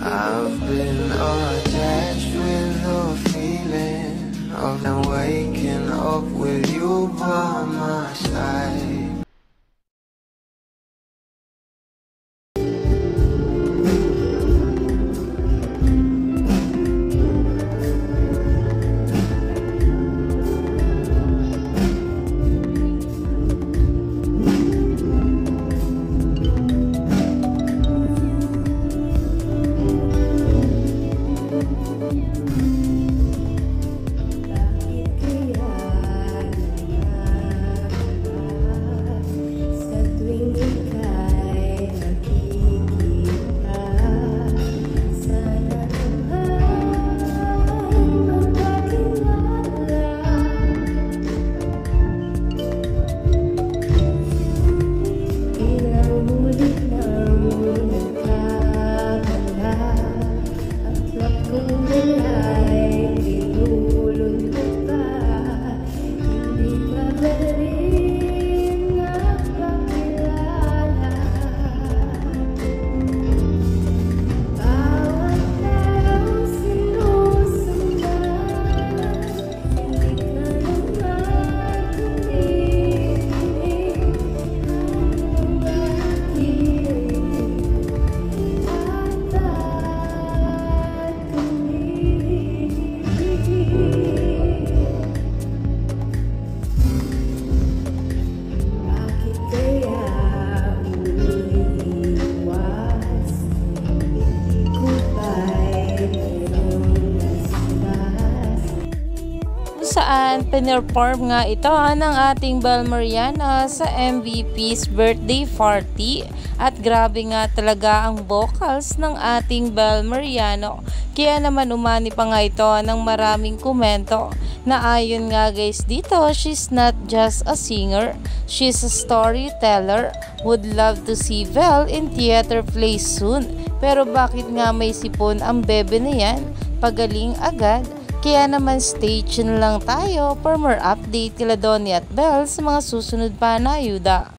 I've been attached with the feeling of them waking up with you by my side. Saan pinerform nga ito ng ating Bel Mariana sa MVP's birthday party. At grabe nga talaga ang vocals ng ating Bel Mariana. Kaya naman umani pa nga ito ng maraming komento na ayon nga guys dito, she's not just a singer, she's a storyteller. Would love to see Bel in theater plays soon. Pero bakit nga may sipon ang bebe na yan? Pagaling agad. Kaya naman stay tuned lang tayo for more update kila Donnie at Bel sa mga susunod pa na ayuda.